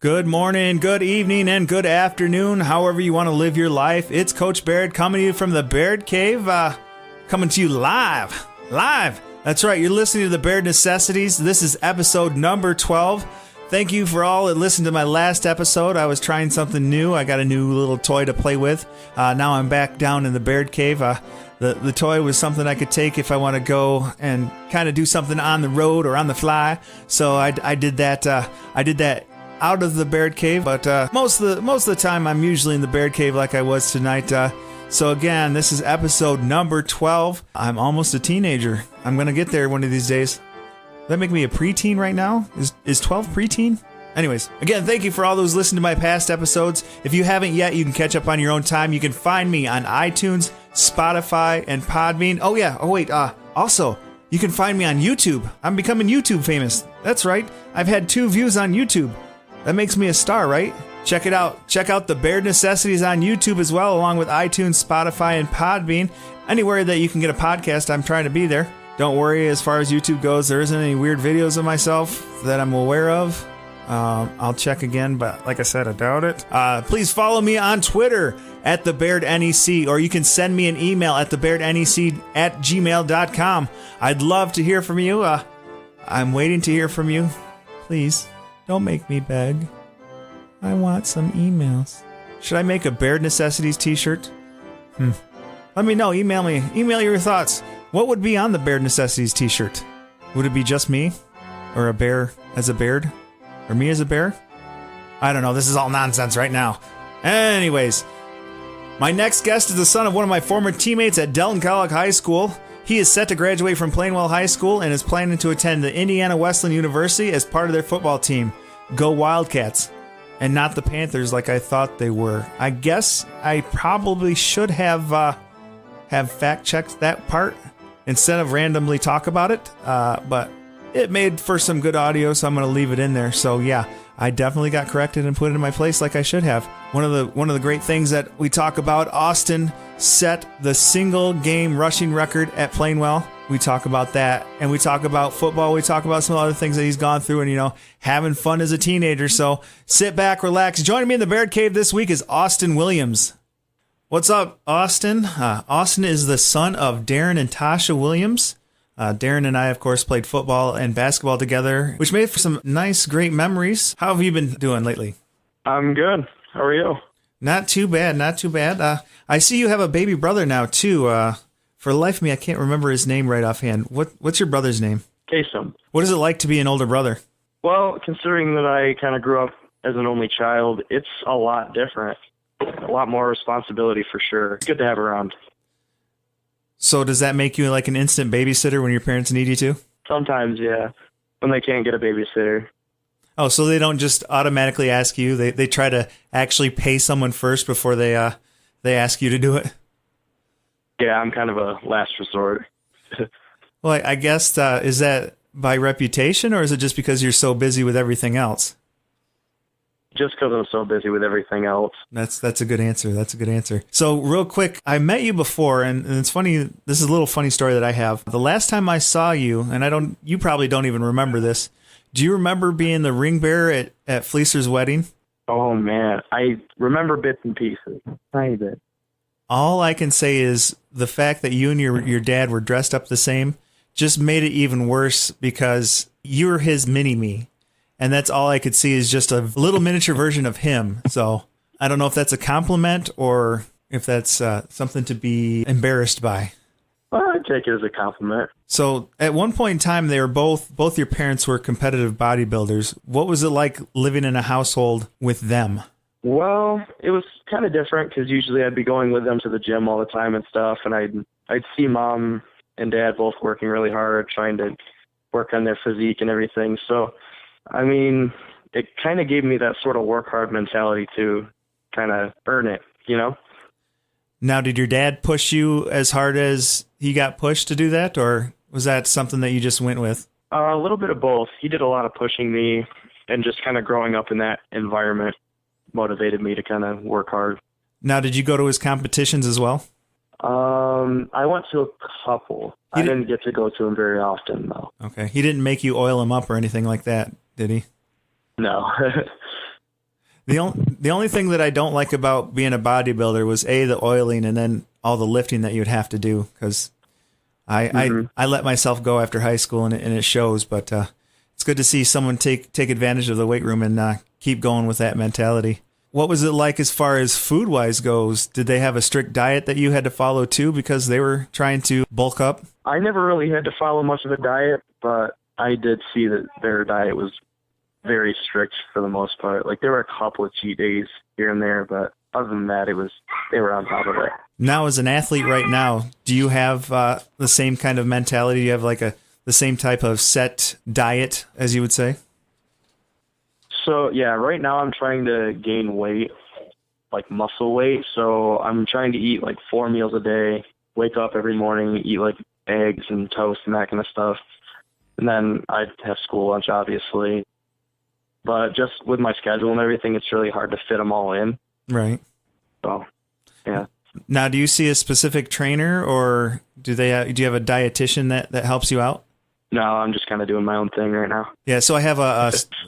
Good morning, good evening, and good afternoon, however you want to live your life. It's Coach Baird coming to you from the Baird Cave, coming to you live. That's right, you're listening to the Baird Necessities. This is episode number 12. Thank you for all that listened to my last episode. I was trying something new. I got a new little toy to play with. Now I'm back down in the Baird Cave. The toy was something I could take if I want to go and kind of do something on the road or on the fly. So I did that. I did that out of the Baird Cave, but most of the time I'm usually in the Baird Cave like I was tonight. So again, this is episode number 12. I'm almost a teenager. I'm gonna get there one of these days. Does that make me a preteen right now? Is 12 preteen? Anyways, again, thank you for all those listening to my past episodes. If you haven't yet, you can catch up on your own time. You can find me on iTunes, Spotify, and Podbean. Oh yeah. Oh wait. Also, you can find me on YouTube. I'm becoming YouTube famous. That's right. I've had 2 views on YouTube. That makes me a star, right? Check it out. Check out the Baird Necessities on YouTube as well, along with iTunes, Spotify, and Podbean. Anywhere that you can get a podcast, I'm trying to be there. Don't worry, as far as YouTube goes, there isn't any weird videos of myself that I'm aware of. I'll check again, but like I said, I doubt it. Please follow me on Twitter at the Baird NEC, or you can send me an email at thebairdnec@gmail.com. I'd love to hear from you. I'm waiting to hear from you. Please. Don't make me beg. I want some emails. Should I make a Baird Necessities t-shirt? Let me know. Email me. Email your thoughts. What would be on the Baird Necessities t-shirt? Would it be just me? Or a bear as a Baird? Or me as a bear? I don't know. This is all nonsense right now. Anyways, my next guest is the son of one of my former teammates at Delton College High School. He is set to graduate from Plainwell High School and is planning to attend the Indiana Wesleyan University as part of their football team. Go Wildcats. And not the Panthers like I thought they were. I guess I probably should have fact-checked that part instead of randomly talk about it. But it made for some good audio, so I'm going to leave it in there. So yeah, I definitely got corrected and put it in my place like I should have. One of the great things that we talk about, Austin set the single game rushing record at Plainwell. We talk about that, and we talk about football. We talk about some other things that he's gone through, and having fun as a teenager. So sit back, relax. Joining me in the Baird Cave this week is Austin Williams. What's up, Austin? Austin is the son of Darren and Tasha Williams. Darren and I, of course, played football and basketball together, which made for some nice, great memories. How have you been doing lately? I'm good. How are you? Not too bad, not too bad. I see you have a baby brother now, too. For the life of me, I can't remember his name right offhand. What's your brother's name? Kasem. What is it like to be an older brother? Well, considering that I kind of grew up as an only child, it's a lot different. A lot more responsibility for sure. Good to have around. So does that make you like an instant babysitter when your parents need you to? Sometimes, yeah. When they can't get a babysitter. Oh, so they don't just automatically ask you. They try to actually pay someone first before they ask you to do it? Yeah, I'm kind of a last resort. Well, I guess, is that by reputation, or is it just because you're so busy with everything else? Just because I'm so busy with everything else. That's a good answer. That's a good answer. So real quick, I met you before, and it's funny. This is a little funny story that I have. The last time I saw you, and you probably don't even remember this. Do you remember being the ring bearer at Fleecer's wedding? Oh man, I remember bits and pieces. Tiny bit. All I can say is the fact that you and your dad were dressed up the same just made it even worse because you're his mini-me. And that's all I could see is just a little miniature version of him. So I don't know if that's a compliment or if that's something to be embarrassed by. Well, I take it as a compliment. So at one point in time, they were both your parents were competitive bodybuilders. What was it like living in a household with them? Well, it was kind of different because usually I'd be going with them to the gym all the time and stuff, and I'd see mom and dad both working really hard, trying to work on their physique and everything. So, I mean, it kind of gave me that sort of work hard mentality to kind of earn it, Now, did your dad push you as hard as he got pushed to do that, or was that something that you just went with? A little bit of both. He did a lot of pushing me, and just kind of growing up in that environment motivated me to kind of work hard. Now, did you go to his competitions as well? I went to a couple. I didn't get to go to them very often, though. Okay. He didn't make you oil him up or anything like that, did he? No. The only thing that I don't like about being a bodybuilder was the oiling and then all the lifting that you'd have to do, because I let myself go after high school and it shows. But it's good to see someone take advantage of the weight room and keep going with that mentality. What was it like as far as food wise goes? Did they have a strict diet that you had to follow too because they were trying to bulk up? I never really had to follow much of a diet, but I did see that their diet was very strict for the most part. Like, there were a couple of cheat days here and there, but other than that, they were on top of it. Now, as an athlete right now, do you have the same kind of mentality? Do you have like the same type of set diet, as you would say? So, yeah, right now I'm trying to gain weight, like muscle weight. So I'm trying to eat like 4 meals a day, wake up every morning, eat like eggs and toast and that kind of stuff. And then I have school lunch, obviously. But just with my schedule and everything, it's really hard to fit them all in. Right. So, yeah. Now, do you see a specific trainer, or do you have a dietitian that helps you out? No, I'm just kind of doing my own thing right now. Yeah, so I have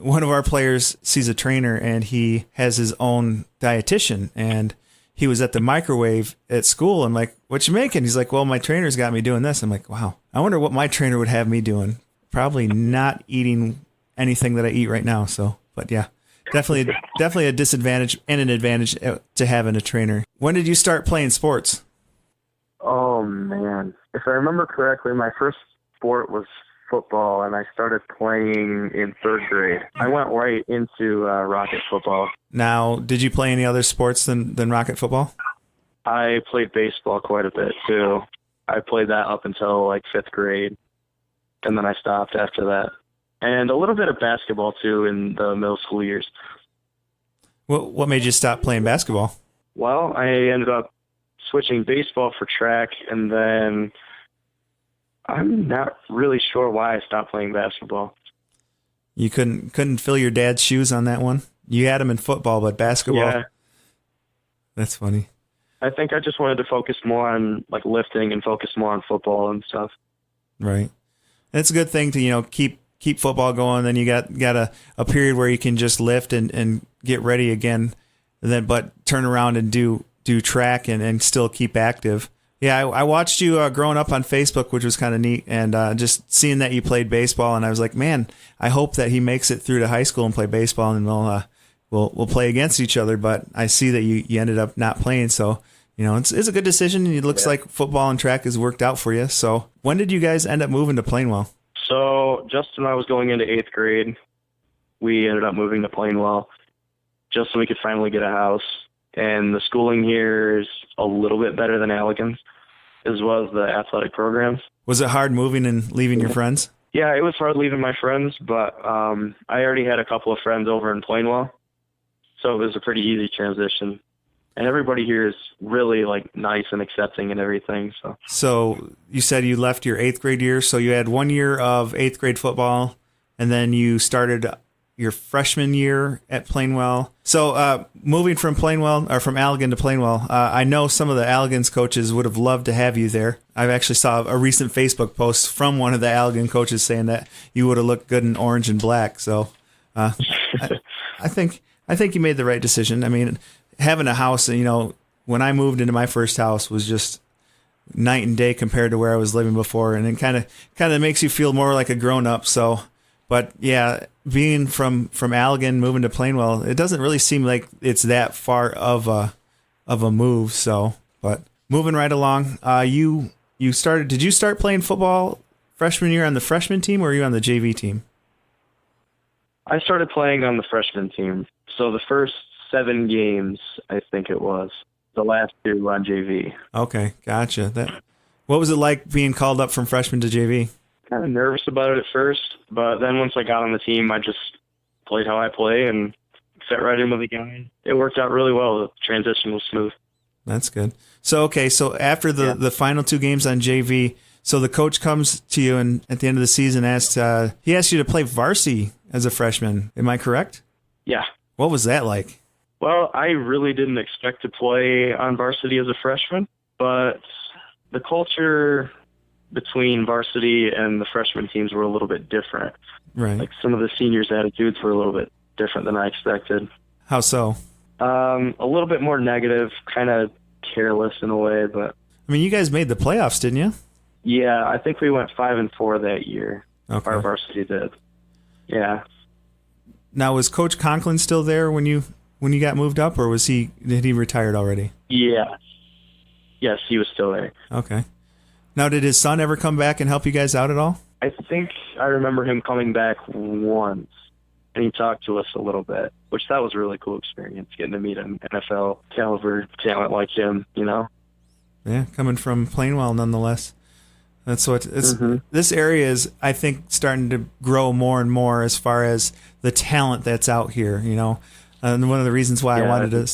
one of our players sees a trainer, and he has his own dietitian, and he was at the microwave at school. I'm like, what you making? He's like, well, my trainer's got me doing this. I'm like, wow, I wonder what my trainer would have me doing. Probably not eating anything that I eat right now. So, but yeah, definitely a disadvantage and an advantage to having a trainer. When did you start playing sports? Oh, man. If I remember correctly, my first sport was football, and I started playing in 3rd grade. I went right into rocket football. Now, did you play any other sports than rocket football? I played baseball quite a bit, too. I played that up until like 5th grade, and then I stopped after that. And a little bit of basketball, too, in the middle school years. What made you stop playing basketball? Well, I ended up switching baseball for track, and then I'm not really sure why I stopped playing basketball. You couldn't fill your dad's shoes on that one? You had him in football, but basketball? Yeah. That's funny. I think I just wanted to focus more on like lifting and focus more on football and stuff. Right. It's a good thing to, keep football going. Then you got a period where you can just lift and get ready again, but turn around and do track and still keep active. Yeah, I watched you growing up on Facebook, which was kind of neat, and just seeing that you played baseball, and I was like, man, I hope that he makes it through to high school and play baseball, and we'll play against each other. But I see that you ended up not playing, so it's a good decision. It looks like football and track has worked out for you. So when did you guys end up moving to Plainwell? So just when I was going into 8th grade, we ended up moving to Plainwell just so we could finally get a house. And the schooling here is a little bit better than Allegan's, as well as the athletic programs. Was it hard moving and leaving your friends? Yeah, it was hard leaving my friends, but I already had a couple of friends over in Plainwell, so it was a pretty easy transition. And everybody here is really like nice and accepting and everything. So you said you left your 8th grade year, so you had 1 year of 8th grade football, and then you started your freshman year at Plainwell. So moving from Plainwell, or from Allegan to Plainwell, I know some of the Allegan's coaches would have loved to have you there. I've actually saw a recent Facebook post from one of the Allegan coaches saying that you would have looked good in orange and black. So I think you made the right decision. I mean, having a house, when I moved into my first house was just night and day compared to where I was living before, and it kind of makes you feel more like a grown up. So, but yeah, being from Allegan moving to Plainwell, it doesn't really seem like it's that far of a move. So, but moving right along, did you start playing football freshman year on the freshman team, or were you on the JV team? I started playing on the freshman team. So the first 7 games, I think it was. The last 2 on JV. Okay, gotcha. What was it like being called up from freshman to JV? Kind of nervous about it at first, but then once I got on the team, I just played how I play and fit right in with the guys. It worked out really well. The transition was smooth. That's good. So after the final 2 games on JV, so the coach comes to you and at the end of the season he asked you to play varsity as a freshman. Am I correct? Yeah. What was that like? Well, I really didn't expect to play on varsity as a freshman, but the culture between varsity and the freshman teams were a little bit different. Right. Like some of the seniors' attitudes were a little bit different than I expected. How so? A little bit more negative, kind of careless in a way, but I mean, you guys made the playoffs, didn't you? yeah, I think we went 5-4 that year. Okay. Our varsity did. Yeah. Now, was Coach Conklin still there when you got moved up, or did he retired already? Yeah. Yes, he was still there. Okay. Now, did his son ever come back and help you guys out at all? I think I remember him coming back once, and he talked to us a little bit, which that was a really cool experience, getting to meet an NFL caliber talent like him, you know? Yeah, coming from Plainwell nonetheless. That's what it's. This area is, I think, starting to grow more and more as far as the talent that's out here. You know, and one of the reasons why I wanted to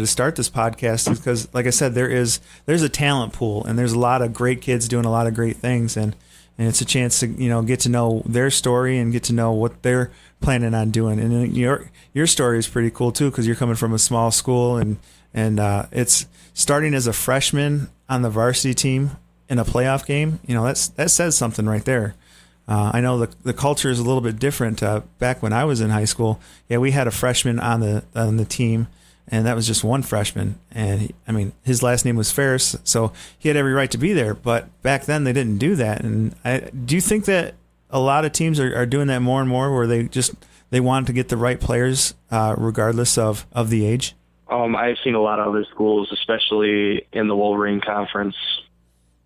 start this podcast is because, like I said, there's a talent pool, and there's a lot of great kids doing a lot of great things, and it's a chance to get to know their story and get to know what they're planning on doing. And your story is pretty cool too, because you're coming from a small school, and it's starting as a freshman on the varsity team in a playoff game. That says something right there. I know the culture is a little bit different. Back when I was in high school, we had a freshman on the team, and that was just one freshman. And his last name was Ferris, so he had every right to be there. But back then they didn't do that. And do you think that a lot of teams are doing that more and more, where they want to get the right players regardless of the age? I've seen a lot of other schools, especially in the Wolverine Conference,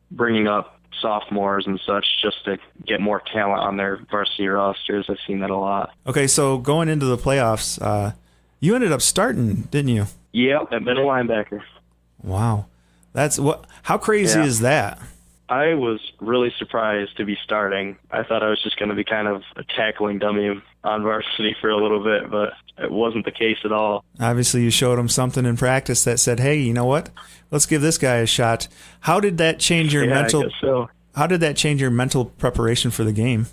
bringing up sophomores and such just to get more talent on their varsity rosters. I've seen that a lot. Okay, so going into the playoffs, you ended up starting, didn't you? Yep, at middle linebacker. Wow. How crazy is that? I was really surprised to be starting. I thought I was just going to be kind of a tackling dummy on varsity for a little bit, but it wasn't the case at all. Obviously, you showed him something in practice that said, "Hey, you know what? Let's give this guy a shot." How did that change your mental? I guess so. How did that change your mental preparation for the game?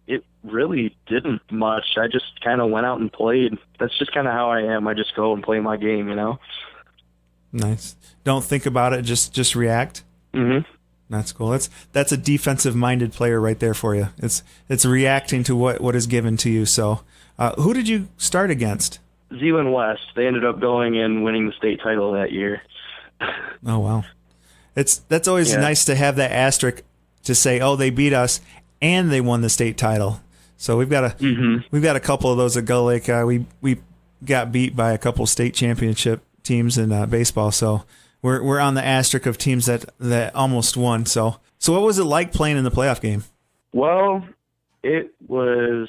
It really didn't much. I just kind of went out and played. That's just kind of how I am. I just go and play my game, you know. Nice. Don't think about it. Just react. Mm-hmm. That's cool. That's a defensive-minded player right there for you. It's reacting to what is given to you. So, who did you start against? Zeeland West. They ended up going and winning the state title that year. Oh wow, that's always nice to have that asterisk to say, oh, they beat us and they won the state title. So we've got a couple of those at Gull Lake. We got beat by a couple state championship teams in baseball. So. We're on the asterisk of teams that almost won. So what was it like playing in the playoff game? Well, it was,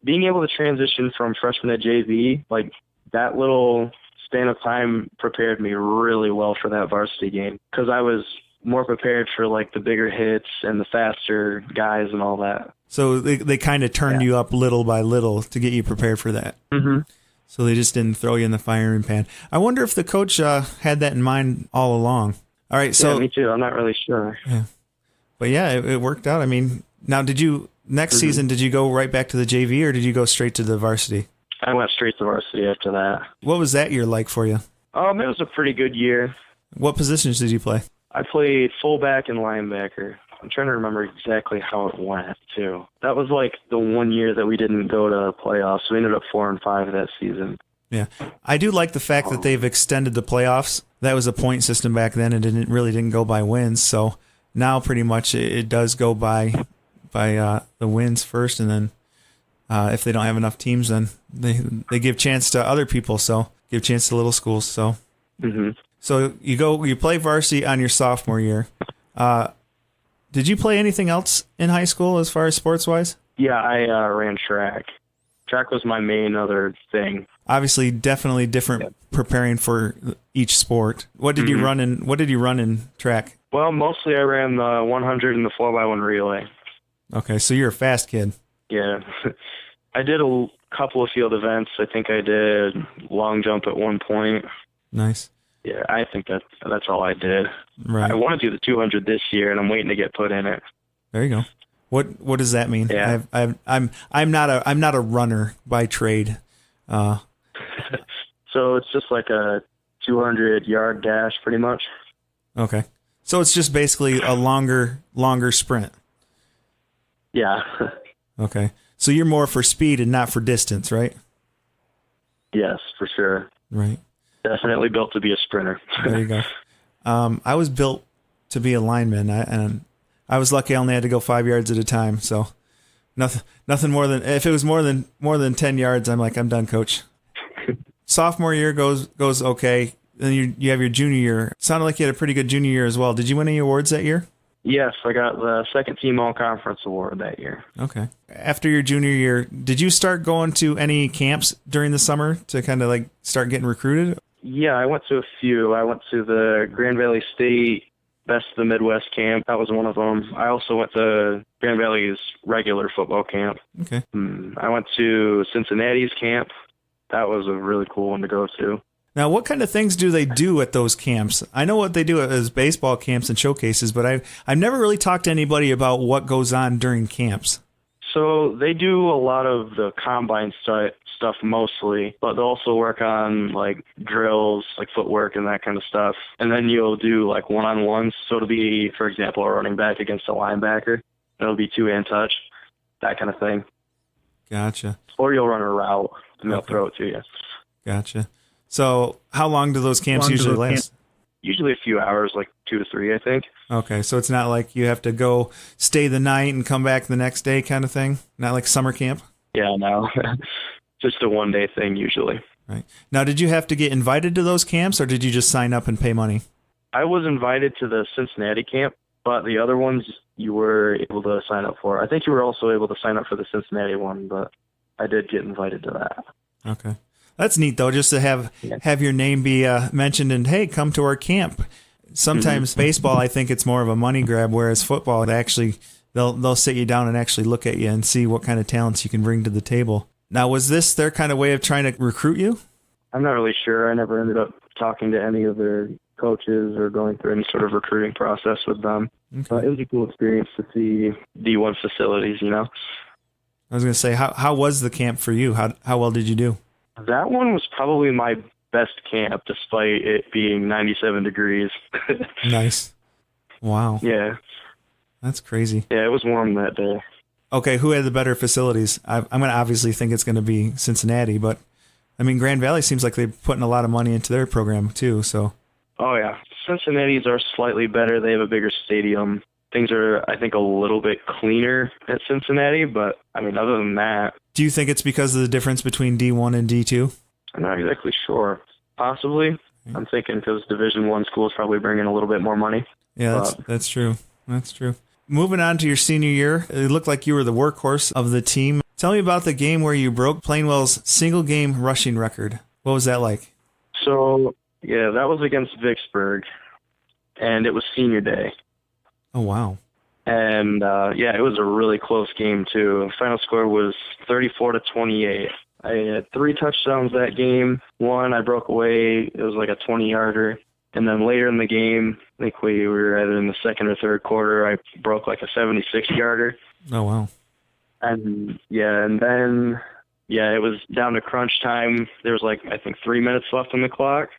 being able to transition from freshman to JV, like that little span of time prepared me really well for that varsity game, because I was more prepared for like the bigger hits and the faster guys and all that. So they kind of turned you up little by little to get you prepared for that. Mm-hmm. So they just didn't throw you in the firing pan. I wonder if the coach had that in mind all along. All right, so me too. I'm not really sure. Yeah, but it worked out. Now next season did you go right back to the JV, or did you go straight to the varsity? I went straight to varsity after that. What was that year like for you? It was a pretty good year. What positions did you play? I played fullback and linebacker. I'm trying to remember exactly how it went, too. That was like the one year that we didn't go to playoffs. We ended up 4-5 that season. Yeah. I do like the fact that they've extended the playoffs. That was a point system back then, and it really didn't go by wins. So now pretty much it does go by the wins first, and then if they don't have enough teams, then they give chance to other people. So give chance to little schools. So So you play varsity on your sophomore year. Did you play anything else in high school as far as sports-wise? Yeah, I ran track. Track was my main other thing. Obviously, definitely different preparing for each sport. What did you run in? What did you run in track? Well, mostly I ran the 100 and the 4x1 relay. Okay, so you're a fast kid. Yeah. I did a couple of field events. I think I did long jump at one point. Nice. Yeah, I think that's all I did. Right. I want to do the 200 this year, and I'm waiting to get put in it. There you go. What does that mean? Yeah. I'm not a runner by trade. So it's just like a 200-yard dash, pretty much. Okay. So it's just basically a longer sprint. Yeah. Okay. So you're more for speed and not for distance, right? Yes, for sure. Right. Definitely built to be a sprinter. There you go. I was built to be a lineman, and I was lucky I only had to go 5 yards at a time. So nothing more than, if it was more than 10 yards, I'm like, I'm done, coach. Sophomore year goes okay. Then you have your junior year. Sounded like you had a pretty good junior year as well. Did you win any awards that year? Yes, I got the second team all-conference award that year. Okay. After your junior year, did you start going to any camps during the summer to kind of like start getting recruited? Yeah, I went to a few. I went to the Grand Valley State Best of the Midwest camp. That was one of them. I also went to Grand Valley's regular football camp. Okay. I went to Cincinnati's camp. That was a really cool one to go to. Now, what kind of things do they do at those camps? I know what they do as baseball camps and showcases, but I've never really talked to anybody about what goes on during camps. So they do a lot of the combine stuff mostly, but they'll also work on like drills, like footwork and that kind of stuff. And then you'll do like one-on-ones. So it'll be, for example, a running back against a linebacker. It'll be two-hand touch, that kind of thing. Gotcha. Or you'll run a route and they'll throw it to you. Gotcha. So how long do those camps usually last? Usually a few hours, like 2 to 3, I think. Okay, so it's not like you have to go stay the night and come back the next day kind of thing? Not like summer camp? Yeah, no. Just a one-day thing usually. Right. Now, did you have to get invited to those camps, or did you just sign up and pay money? I was invited to the Cincinnati camp, but the other ones you were able to sign up for. I think you were also able to sign up for the Cincinnati one, but I did get invited to that. Okay. That's neat, though, just to have your name be mentioned and, hey, come to our camp. Sometimes baseball, I think it's more of a money grab, whereas football, they'll sit you down and actually look at you and see what kind of talents you can bring to the table. Now, was this their kind of way of trying to recruit you? I'm not really sure. I never ended up talking to any of their coaches or going through any sort of recruiting process with them. Okay. It was a cool experience to see D1 facilities, you know. I was going to say, how was the camp for you? How well did you do? That one was probably my best camp, despite it being 97 degrees. Nice. Wow. Yeah. That's crazy. Yeah, it was warm that day. Okay, who had the better facilities? I'm going to obviously think it's going to be Cincinnati, but, I mean, Grand Valley seems like they're putting a lot of money into their program, too, so. Oh, yeah. Cincinnati's are slightly better. They have a bigger stadium. Things are, I think, a little bit cleaner at Cincinnati, but, I mean, other than that. Do you think it's because of the difference between D1 and D2? I'm not exactly sure. Possibly. I'm thinking because Division I schools probably bring in a little bit more money. Yeah, that's true. That's true. Moving on to your senior year, it looked like you were the workhorse of the team. Tell me about the game where you broke Plainwell's single-game rushing record. What was that like? So, yeah, that was against Vicksburg, and it was senior day. Oh, wow. And, yeah, it was a really close game, too. The final score was 34-28. I had 3 touchdowns that game. One, I broke away. It was like a 20-yarder. And then later in the game, I think we were either in the second or third quarter, I broke like a 76-yarder. Oh, wow. And, then it was down to crunch time. There was like, I think, 3 minutes left on the clock.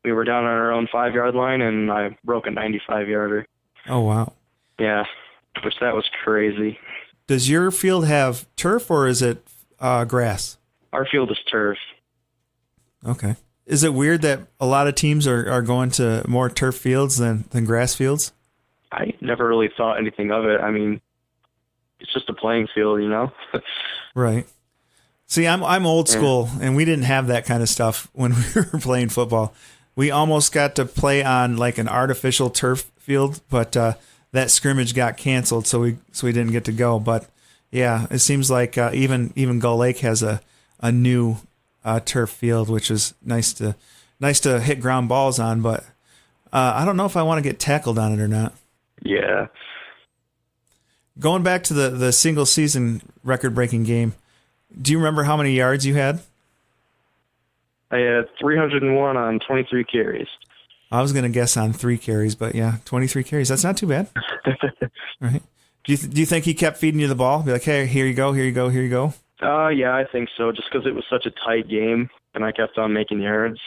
We were down on our own 5-yard line, and I broke a 95-yarder. Oh, wow. Yeah, which that was crazy. Does your field have turf or is it grass? Our field is turf. Okay. Is it weird that a lot of teams are going to more turf fields than grass fields? I never really thought anything of it. I mean, it's just a playing field, you know? Right. See, I'm old school, and we didn't have that kind of stuff when we were playing football. We almost got to play on like an artificial turf field, but that scrimmage got canceled, so we didn't get to go. But yeah, it seems like even Gull Lake has a new turf field, which is nice to hit ground balls on. But I don't know if I want to get tackled on it or not. Yeah. Going back to the single season record breaking game, do you remember how many yards you had? I had 301 on 23 carries. I was going to guess on 3 carries, but yeah, 23 carries. That's not too bad. Right. Do you think he kept feeding you the ball? Be like, hey, here you go, here you go, here you go? Yeah, I think so, just because it was such a tight game, and I kept on making yards.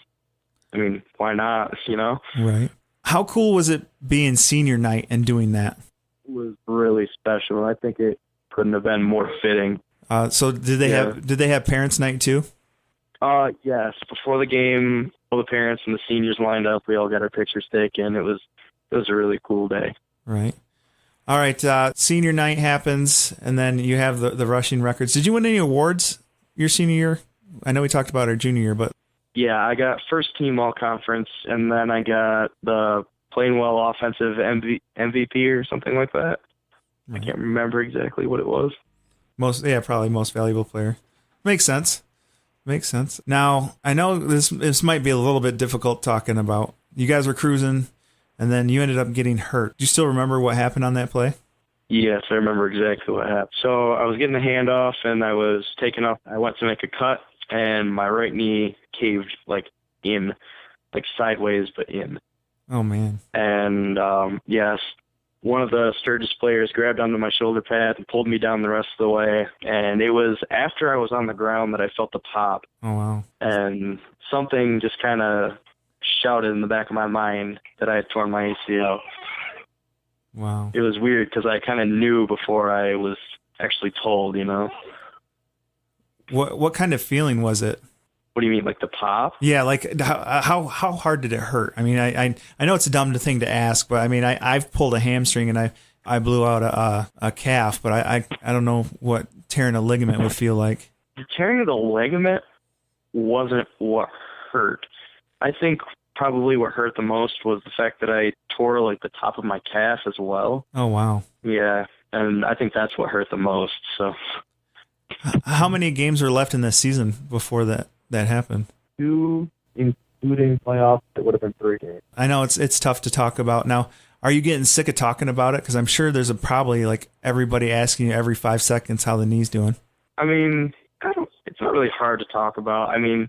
I mean, why not, you know? Right. How cool was it being senior night and doing that? It was really special. I think it couldn't have been more fitting. So did they have parents' night too? Yes. Before the game, all the parents and the seniors lined up. We all got our pictures taken. It was a really cool day. Right. All right. Senior night happens, and then you have the rushing records. Did you win any awards your senior year? I know we talked about our junior year, but Yeah, I got first team all conference, and then I got the Plainwell offensive MVP or something like that. right. I can't remember exactly what it was. Probably most valuable player. Makes sense. Makes sense. Now, I know this might be a little bit difficult talking about. You guys were cruising, and then you ended up getting hurt. Do you still remember what happened on that play? Yes, I remember exactly what happened. So I was getting the handoff, and I was taking off. I went to make a cut, and my right knee caved in, sideways, but in. Oh, man. And yes, one of the Sturgis players grabbed onto my shoulder pad and pulled me down the rest of the way. And it was after I was on the ground that I felt the pop. Oh, wow. And something just kind of shouted in the back of my mind that I had torn my ACL. Wow. It was weird because I kind of knew before I was actually told, you know. What kind of feeling was it? What do you mean, like the pop? Yeah, like how hard did it hurt? I mean, I know it's a dumb thing to ask, but I mean, I've pulled a hamstring and I blew out a calf, but I don't know what tearing a ligament would feel like. The tearing of the ligament wasn't what hurt. I think probably what hurt the most was the fact that I tore the top of my calf as well. Oh, wow. Yeah, and I think that's what hurt the most. So, how many games were left in this season before that happened? 2, including playoffs. It would have been 3 games. I know it's tough to talk about now. Are you getting sick of talking about it? Because I'm sure there's probably everybody asking you every 5 seconds how the knee's doing. I mean, it's not really hard to talk about. I mean,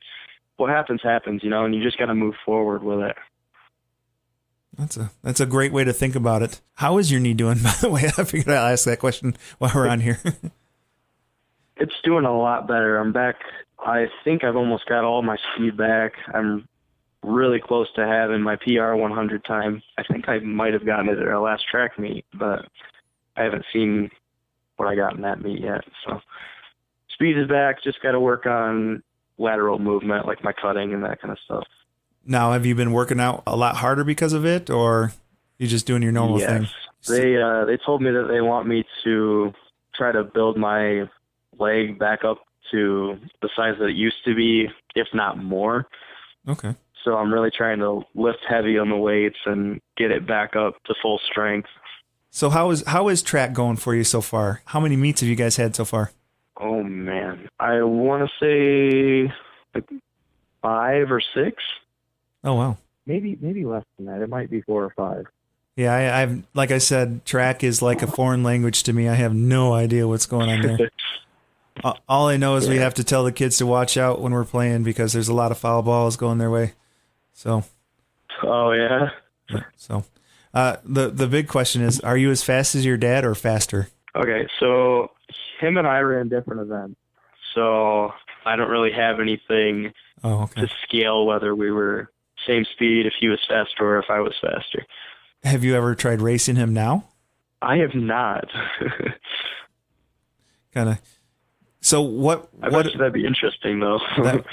what happens, you know, and you just got to move forward with it. That's a great way to think about it. How is your knee doing, by the way? I figured I'll ask that question while we're on here. It's doing a lot better. I'm back. I think I've almost got all my speed back. I'm really close to having my PR 100 time. I think I might have gotten it at our last track meet, but I haven't seen what I got in that meet yet. So speed is back. Just got to work on lateral movement, like my cutting and that kind of stuff. Now, have you been working out a lot harder because of it, or you just doing your normal thing? They told me that they want me to try to build my leg back up to the size that it used to be, if not more. Okay. So I'm really trying to lift heavy on the weights and get it back up to full strength. So how is track going for you so far? How many meets have you guys had so far? Oh, man. I want to say 5 or 6. Oh, wow. Maybe less than that. It might be 4 or 5. Yeah, I've like I said, track is like a foreign language to me. I have no idea what's going on there. All I know is we have to tell the kids to watch out when we're playing because there's a lot of foul balls going their way. So. Oh, yeah? So the big question is, are you as fast as your dad or faster? Okay, so him and I ran different events. So I don't really have anything to scale whether we were same speed, if he was faster or if I was faster. Have you ever tried racing him now? I have not. Kind of. So what? I bet that'd be interesting, though.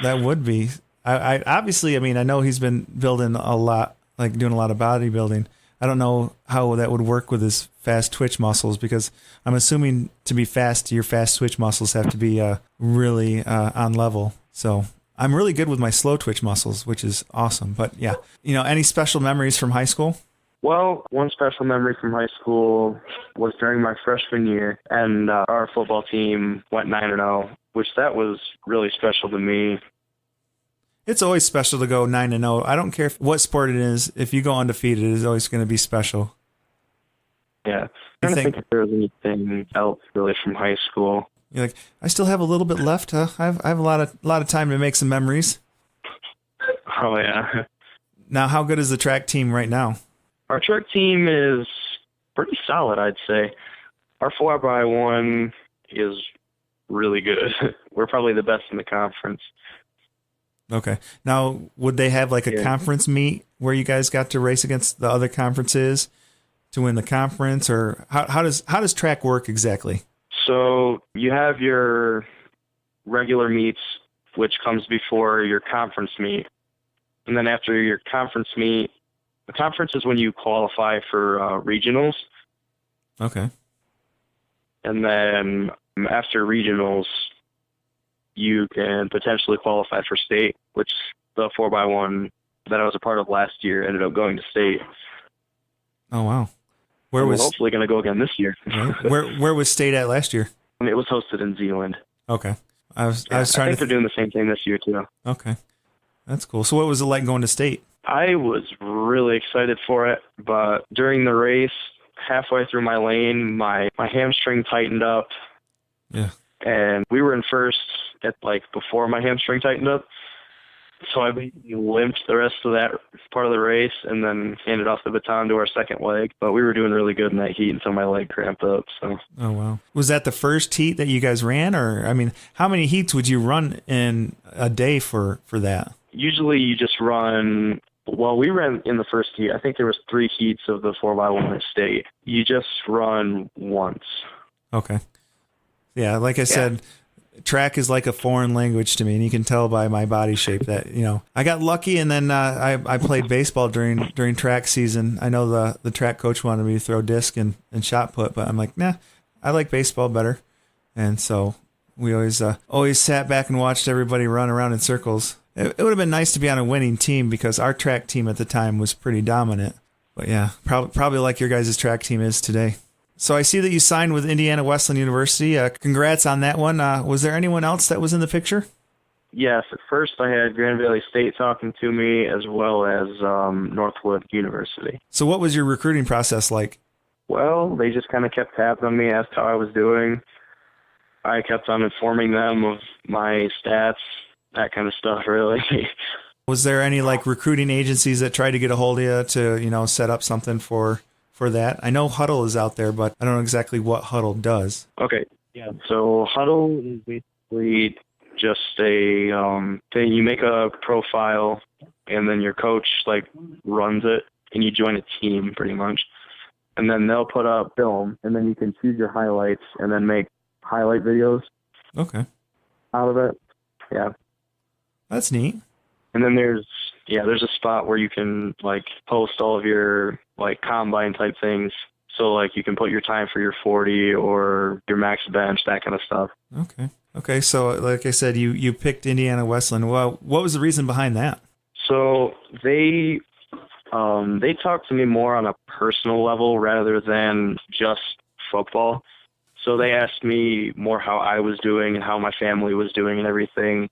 that would be. I obviously, I mean, I know he's been building a lot, like doing a lot of bodybuilding. I don't know how that would work with his fast twitch muscles because I'm assuming to be fast, your fast twitch muscles have to be really on level. So I'm really good with my slow twitch muscles, which is awesome. But yeah, any special memories from high school? Well, one special memory from high school was during my freshman year, and our football team went 9-0, which that was really special to me. It's always special to go 9-0. I don't care what sport it is. If you go undefeated, it's always going to be special. Yeah. I don't think if there was anything else really from high school. You're like, I still have a little bit left. I have a lot of time to make some memories. Oh, yeah. Now, how good is the track team right now? Our track team is pretty solid, I'd say. Our 4x1 is really good. We're probably the best in the conference. Okay. Now, would they have like a conference meet where you guys got to race against the other conferences to win the conference, or how does track work exactly? So you have your regular meets which comes before your conference meet. And then after your conference meet, the conference is when you qualify for regionals. Okay. And then after regionals, you can potentially qualify for state, which the 4x1 that I was a part of last year ended up going to state. Oh, wow. We're hopefully going to go again this year. Right. Where was state at last year? It was hosted in Zealand. Okay. I was trying I think they're doing the same thing this year, too. Okay. That's cool. So what was it like going to state? I was really excited for it, but during the race, halfway through my lane, my hamstring tightened up. Yeah. And we were in first at before my hamstring tightened up. So I basically limped the rest of that part of the race and then handed off the baton to our second leg. But we were doing really good in that heat until my leg cramped up. So. Oh, wow. Was that the first heat that you guys ran? Or, I mean, how many heats would you run in a day for that? Usually you just run, well, we ran in the first heat. I think there was 3 heats of the 4x1 at state. You just run once. Okay. Yeah, like I said, track is like a foreign language to me, and you can tell by my body shape that, I got lucky, and then I played baseball during track season. I know the track coach wanted me to throw disc and shot put, but I'm like, nah, I like baseball better. And so we always sat back and watched everybody run around in circles. It would have been nice to be on a winning team because our track team at the time was pretty dominant. But yeah, probably like your guys' track team is today. So I see that you signed with Indiana Wesleyan University. Congrats on that one. Was there anyone else that was in the picture? Yes. At first I had Grand Valley State talking to me as well as Northwood University. So what was your recruiting process like? Well, they just kind of kept tabs on me, asked how I was doing. I kept on informing them of my stats, that kind of stuff, really. Was there any recruiting agencies that tried to get a hold of you to, set up something for that? I know Huddle is out there, but I don't know exactly what Huddle does. Okay. Yeah. So Huddle is basically just a thing. You make a profile, and then your coach runs it, and you join a team pretty much. And then they'll put up film, and then you can choose your highlights, and then make highlight videos. Okay. Out of it. Yeah. That's neat. And then there's a spot where you can post all of your combine type things. So you can put your time for your 40 or your max bench, that kind of stuff. Okay. So like I said, you picked Indiana Wesleyan. Well, what was the reason behind that? So they talked to me more on a personal level rather than just football. So they asked me more how I was doing and how my family was doing and everything.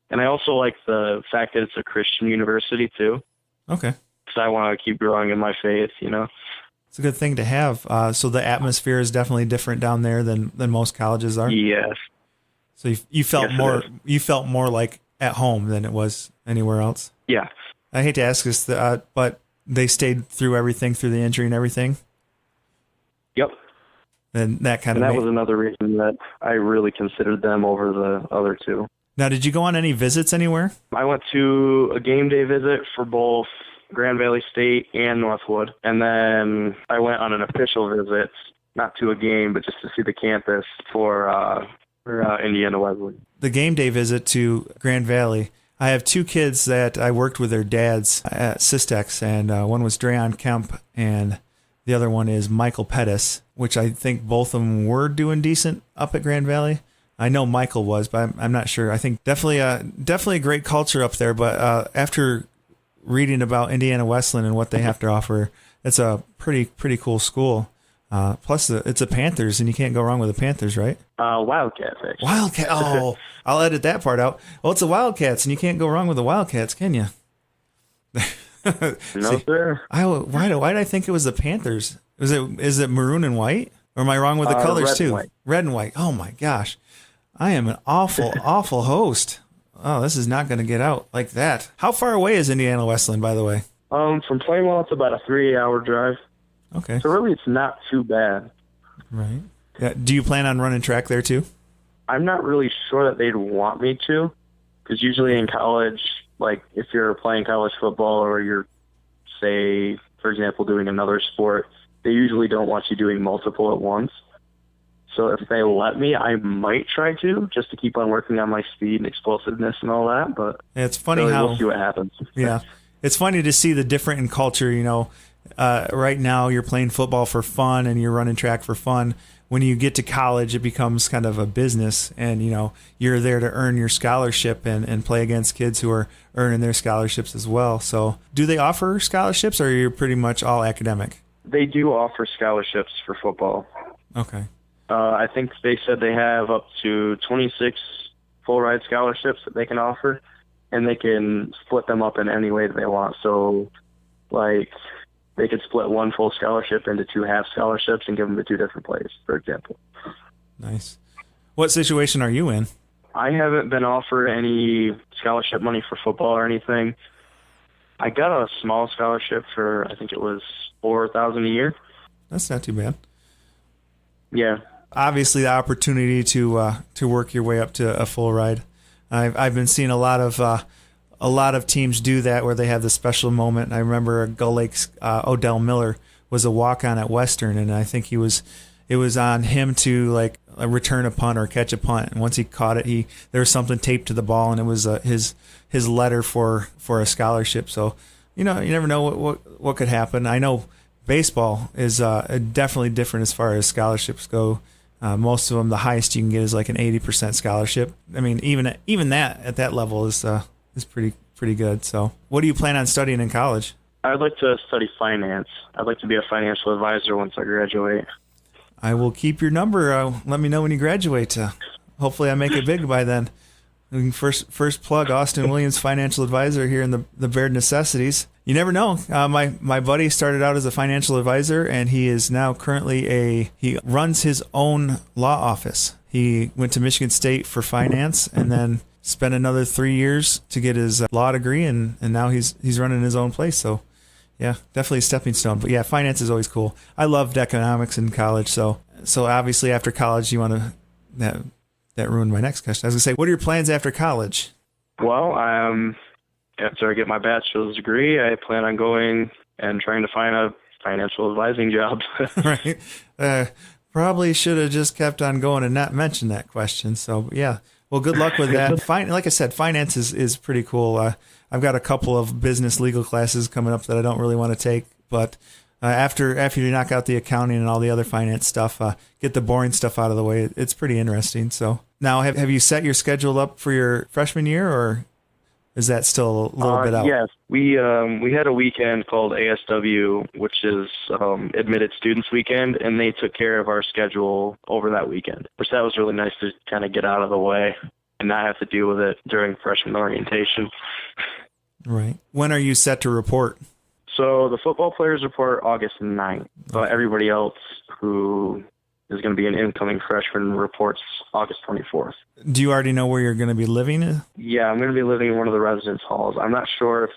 And I also like the fact that it's a Christian university, too. Okay. Because I want to keep growing in my faith, It's a good thing to have. So the atmosphere is definitely different down there than most colleges are? Yes. So you felt more like at home than it was anywhere else? Yeah. I hate to ask this, but they stayed through everything, through the injury and everything? Yep. And that was another reason that I really considered them over the other two. Now, did you go on any visits anywhere? I went to a game day visit for both Grand Valley State and Northwood. And then I went on an official visit, not to a game, but just to see the campus for Indiana Wesleyan. The game day visit to Grand Valley. I have 2 kids that I worked with their dads at Systex, and one was Dreon Kemp, and the other one is Michael Pettis, which I think both of them were doing decent up at Grand Valley. I know Michael was, but I'm not sure. I think definitely a great culture up there. But after reading about Indiana Wesleyan and what they have to offer, it's a pretty cool school. Plus, it's a Panthers, and you can't go wrong with the Panthers, right? Wildcats, actually. Wildcat. Oh, I'll edit that part out. Well, it's the Wildcats, and you can't go wrong with the Wildcats, can you? No, sir. Why did I think it was the Panthers? Is it maroon and white? Or am I wrong with the colors red too? And white. Red and white. Oh my gosh. I am an awful host. Oh, this is not going to get out like that. How far away is Indiana Wesleyan, by the way? From Plainwell, it's about a 3-hour drive. Okay. So really, it's not too bad. Right. Yeah. Do you plan on running track there too? I'm not really sure that they'd want me to, because usually in college, if you're playing college football or you're, say, for example, doing another sport, they usually don't want you doing multiple at once. So if they let me, I might try to, just to keep on working on my speed and explosiveness and all that. But It's funny really, how we'll see what happens. yeah, it's funny to see the different in culture. Right now you're playing football for fun and you're running track for fun. When you get to college, it becomes kind of a business, and you're there to earn your scholarship and play against kids who are earning their scholarships as well. So, do they offer scholarships, or are you pretty much all academic? They do offer scholarships for football. Okay. I think they said they have up to 26 full ride scholarships that they can offer, and they can split them up in any way that they want. So, like, they could split one full scholarship into 2 half scholarships and give them to 2 different players, for example. Nice. What situation are you in? I haven't been offered any scholarship money for football or anything. I got a small scholarship for, I think it was $4,000 a year. That's not too bad. Yeah. Obviously, the opportunity to work your way up to a full ride. I've been seeing a lot of teams do that where they have the special moment. I remember Gull Lake's Odell Miller was a walk-on at Western, and I think it was on him to like return a punt or catch a punt. And once he caught it, there was something taped to the ball, and it was his letter for a scholarship. So you never know what could happen. I know baseball is definitely different as far as scholarships go. Most of them, the highest you can get is like an 80% scholarship. I mean, even that at that level is pretty good. So, what do you plan on studying in college? I'd like to study finance. I'd like to be a financial advisor once I graduate. I will keep your number. Let me know when you graduate. Hopefully, I make it big by then. First plug, Austin Williams, financial advisor here in the Baird Necessities. You never know. My buddy started out as a financial advisor, and he is now currently he runs his own law office. He went to Michigan State for finance, and then spent another 3 years to get his law degree, and now he's running his own place. So, yeah, definitely a stepping stone. But yeah, finance is always cool. I loved economics in college, so obviously after college you want to. That ruined my next question. I was going to say, what are your plans after college? Well, after I get my bachelor's degree, I plan on going and trying to find a financial advising job. Right. Probably should have just kept on going and not mentioned that question. So, yeah. Well, good luck with that. Like I said, finance is pretty cool. I've got a couple of business legal classes coming up that I don't really want to take, but after you knock out the accounting and all the other finance stuff, get the boring stuff out of the way. It's pretty interesting. So now, have you set your schedule up for your freshman year, or is that still a little bit out? Yes, we had a weekend called ASW, which is Admitted Students Weekend, and they took care of our schedule over that weekend, which that was really nice to kind of get out of the way and not have to deal with it during freshman orientation. Right. When are you set to report? So the football players report August 9th, but everybody else who is going to be an incoming freshman reports August 24th. Do you already know where you're going to be living? Yeah, I'm going to be living in one of the residence halls. I'm not sure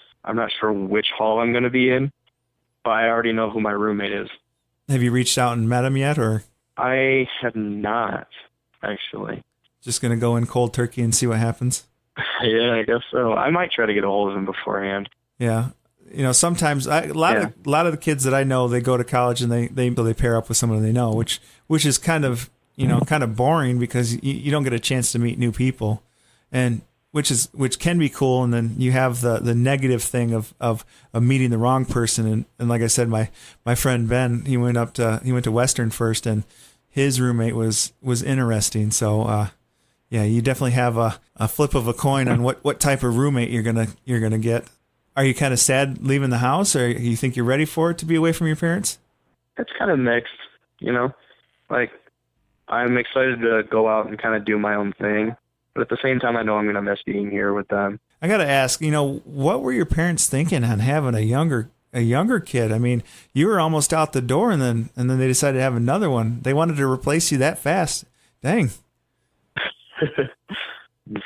which hall I'm going to be in, but I already know who my roommate is. Have you reached out and met him yet, or? I have not, actually. Just going to go in cold turkey and see what happens? Yeah, I guess so. I might try to get a hold of him beforehand. Yeah. Sometimes a lot of the kids that I know, they go to college and they pair up with someone they know, which is kind of boring because you don't get a chance to meet new people, and which can be cool. And then you have the negative thing of meeting the wrong person. And like I said, my friend Ben, he went to Western first, and his roommate was interesting. So yeah, you definitely have a flip of a coin on what type of roommate you're gonna get. Are you kind of sad leaving the house, or you think you're ready for it to be away from your parents? It's kind of mixed, Like, I'm excited to go out and kind of do my own thing, but at the same time, I know I'm going to miss being here with them. I got to ask, what were your parents thinking on having a younger kid? I mean, you were almost out the door, and then they decided to have another one. They wanted to replace you that fast. Dang.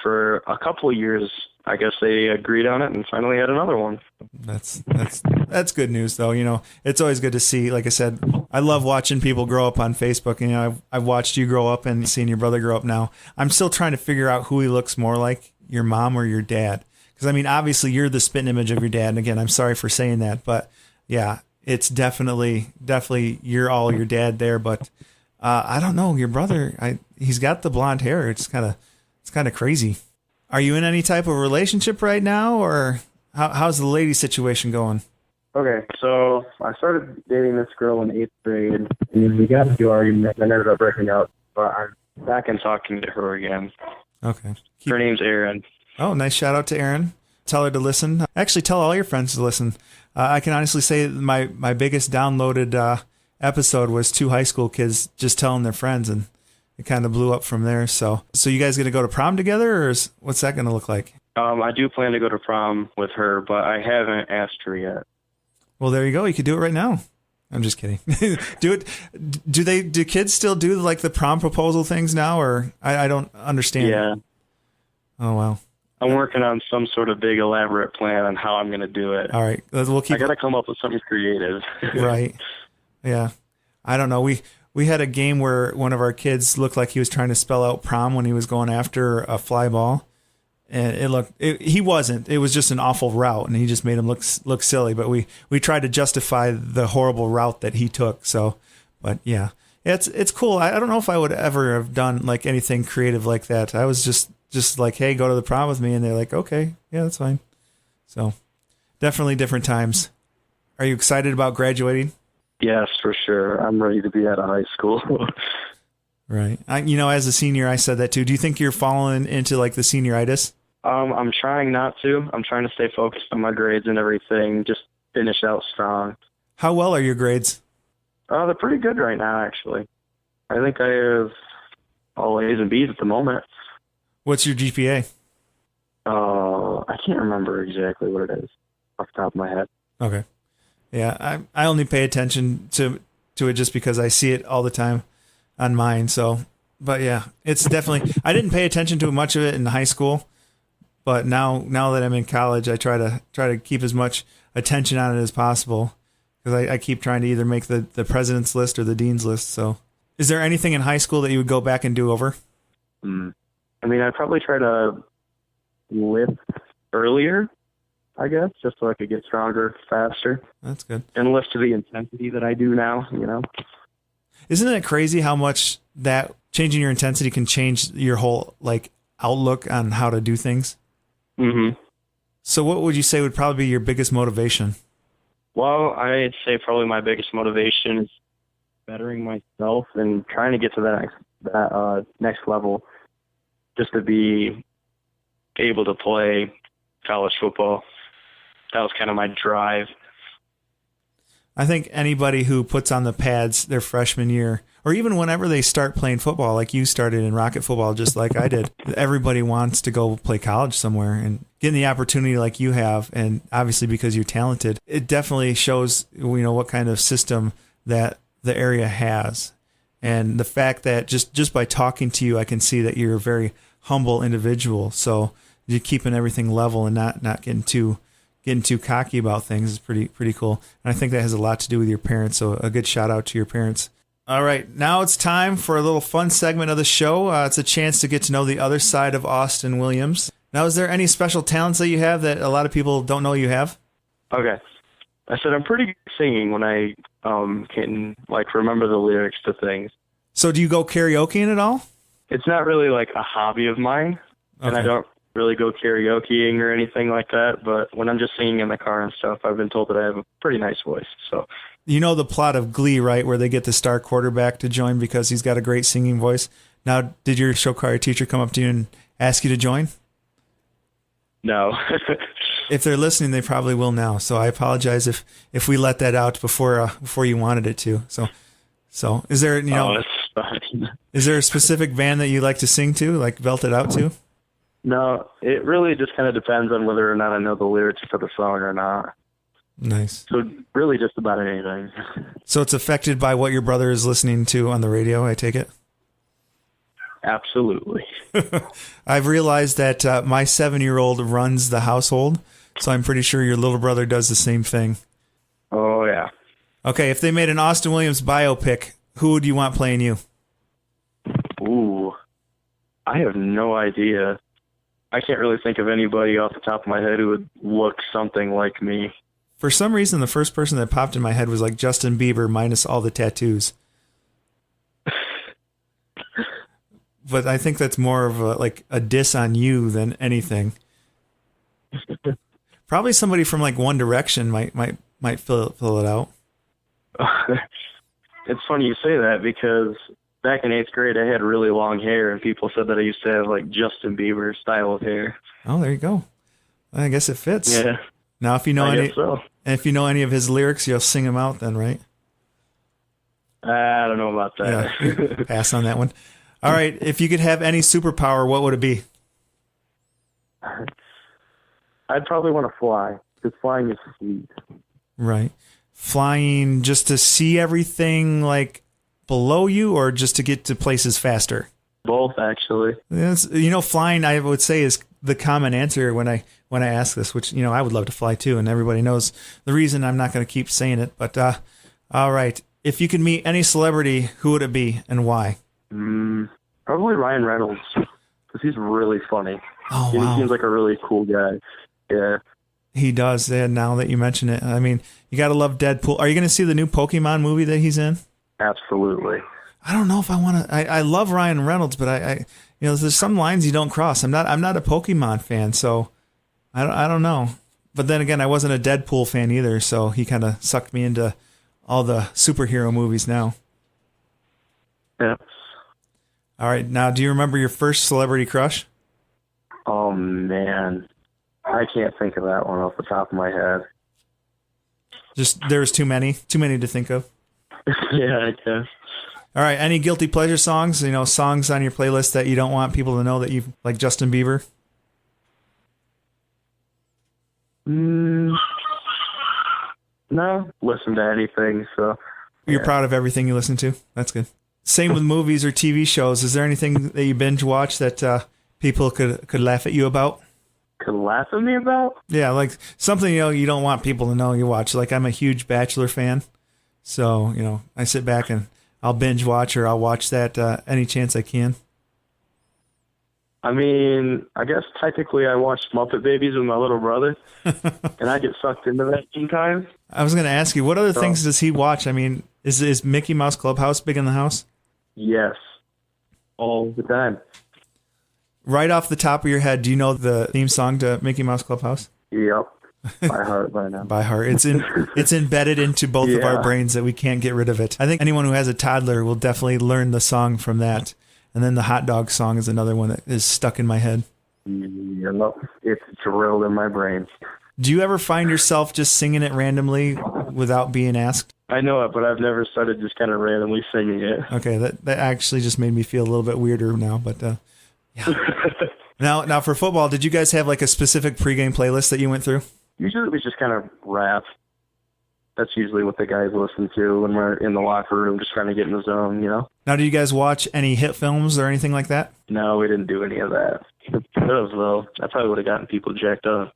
For a couple of years, I guess they agreed on it and finally had another one. That's good news, though. It's always good to see. Like I said, I love watching people grow up on Facebook. And I've watched you grow up and seen your brother grow up now. I'm still trying to figure out who he looks more like, your mom or your dad. Because I mean, obviously you're the spitting image of your dad. And again, I'm sorry for saying that, but yeah, it's definitely you're all your dad there. But I don't know. Your brother, he's got the blonde hair. It's kind of crazy. Are you in any type of relationship right now, or how's the lady situation going? Okay, so I started dating this girl in 8th grade, and we got into arguments and ended up breaking up, but I'm back and talking to her again. Okay. Her name's Erin. Oh, nice shout out to Erin. Tell her to listen. Actually, tell all your friends to listen. I can honestly say my biggest downloaded episode was 2 high school kids just telling their friends, and it kind of blew up from there. So you guys going to go to prom together, or what's that going to look like? I do plan to go to prom with her, but I haven't asked her yet. Well, there you go. You could do it right now. I'm just kidding. Do it. Do kids still do like the prom proposal things now, or I don't understand. Yeah. Oh, wow. I'm working on some sort of big elaborate plan on how I'm going to do it. All right. We'll keep. I got to come up with something creative. Right. Yeah. I don't know. We had a game where one of our kids looked like he was trying to spell out prom when he was going after a fly ball. And he wasn't. It was just an awful route, and he just made him look silly. But we tried to justify the horrible route that he took. So, but yeah, it's cool. I don't know if I would ever have done like anything creative like that. I was just like, hey, go to the prom with me, and they're like, okay, yeah, that's fine. So, definitely different times. Are you excited about graduating? Yes, for sure. I'm ready to be out of high school. Right. As a senior, I said that too. Do you think you're falling into like the senioritis? I'm trying not to. I'm trying to stay focused on my grades and everything, just finish out strong. How well are your grades? They're pretty good right now, actually. I think I have all A's and B's at the moment. What's your GPA? I can't remember exactly what it is off the top of my head. Okay. Yeah, I only pay attention to it just because I see it all the time on mine. So, but yeah, it's definitely, I didn't pay attention to much of it in high school. But now that I'm in college, I try to keep as much attention on it as possible, because I keep trying to either make the president's list or the dean's list. So, is there anything in high school that you would go back and do over? I mean, I'd probably try to lift earlier, I guess, just so I could get stronger faster. That's good. And lift to the intensity that I do now, Isn't it crazy how much that changing your intensity can change your whole like outlook on how to do things? Mm-hmm. So what would you say would probably be your biggest motivation? Well, I'd say probably my biggest motivation is bettering myself and trying to get to that next level, just to be able to play college football. That was kind of my drive. I think anybody who puts on the pads their freshman year, or even whenever they start playing football, like you started in rocket football, just like I did, everybody wants to go play college somewhere, and getting the opportunity like you have, and obviously because you're talented, it definitely shows, what kind of system that the area has. And the fact that just by talking to you, I can see that you're a very humble individual. So you're keeping everything level and not getting too cocky about things is pretty cool. And I think that has a lot to do with your parents. So a good shout out to your parents. All right, now it's time for a little fun segment of the show. It's a chance to get to know the other side of Austin Williams. Now, is there any special talents that you have that a lot of people don't know you have? Okay. I said I'm pretty good at singing when I can remember the lyrics to things. So do you go karaokeing at all? It's not really like a hobby of mine, and I don't really go karaokeing or anything like that, but when I'm just singing in the car and stuff, I've been told that I have a pretty nice voice. So you know the plot of Glee, right, where they get the star quarterback to join because he's got a great singing voice. Now, did your show choir teacher come up to you and ask you to join? No. If they're listening, they probably will now. So I apologize if we let that out before you wanted it to. So is there it's fine. Is there a specific band that you like to sing to, like belt it out to? No, it really just kind of depends on whether or not I know the lyrics for the song or not. Nice. So really just about anything. So it's affected by what your brother is listening to on the radio, I take it? Absolutely. I've realized that my 7-year-old runs the household, so I'm pretty sure your little brother does the same thing. Oh, yeah. Okay, if they made an Austin Williams biopic, who would you want playing you? Ooh, I have no idea. I can't really think of anybody off the top of my head who would look something like me. For some reason, the first person that popped in my head was like Justin Bieber minus all the tattoos. but I think that's more of a diss on you than anything. Probably somebody from like One Direction might fill it out. It's funny you say that because back in 8th grade I had really long hair and people said that I used to have like Justin Bieber style of hair. Oh, there you go. I guess it fits. Yeah. Now, if you know if you know any of his lyrics, you'll sing them out then, right? I don't know about that. Yeah. Pass on that one. All right. If you could have any superpower, what would it be? I'd probably want to fly because flying is sweet. Right. Flying just to see everything like below you or just to get to places faster? Both, actually. Flying, I would say, is the common answer when I ask this, which, I would love to fly too, and everybody knows the reason. I'm not going to keep saying it, but all right. If you could meet any celebrity, who would it be and why? Probably Ryan Reynolds, because he's really funny. Oh, wow. He seems like a really cool guy. Yeah. He does, yeah, now that you mention it. I mean, you got to love Deadpool. Are you going to see the new Pokemon movie that he's in? Absolutely. I don't know if I want to. I love Ryan Reynolds, but I there's some lines you don't cross. I'm not a Pokemon fan, so I don't know. But then again, I wasn't a Deadpool fan either, so he kind of sucked me into all the superhero movies now. Yeah. All right, now do you remember your first celebrity crush? Oh man, I can't think of that one off the top of my head. Just there's too many to think of. Yeah, I guess. All right, any guilty pleasure songs? Songs on your playlist that you don't want people to know that you like Justin Bieber? No, listen to anything. So you're proud of everything you listen to? That's good. Same with movies or TV shows. Is there anything that you binge watch that people could laugh at you about? Could laugh at me about? Yeah, like something you don't want people to know you watch. Like I'm a huge Bachelor fan, so I sit back and I'll binge watch or I'll watch that any chance I can. I mean, I guess technically I watch Muppet Babies with my little brother, and I get sucked into that sometimes. I was going to ask you, what other things does he watch? I mean, is Mickey Mouse Clubhouse big in the house? Yes, all the time. Right off the top of your head, do you know the theme song to Mickey Mouse Clubhouse? Yep. By heart by now. By heart. It's embedded into both of our brains that we can't get rid of it. I think anyone who has a toddler will definitely learn the song from that. And then the hot dog song is another one that is stuck in my head. Yep. It's drilled in my brain. Do you ever find yourself just singing it randomly without being asked? I know it, but I've never started just kind of randomly singing it. Okay, that actually just made me feel a little bit weirder now, but yeah. Now for football, did you guys have like a specific pregame playlist that you went through? Usually we just kind of rap. That's usually what the guys listen to when we're in the locker room, just trying to get in the zone, Now, do you guys watch any hit films or anything like that? No, we didn't do any of that. Could have, though. That probably would have gotten people jacked up.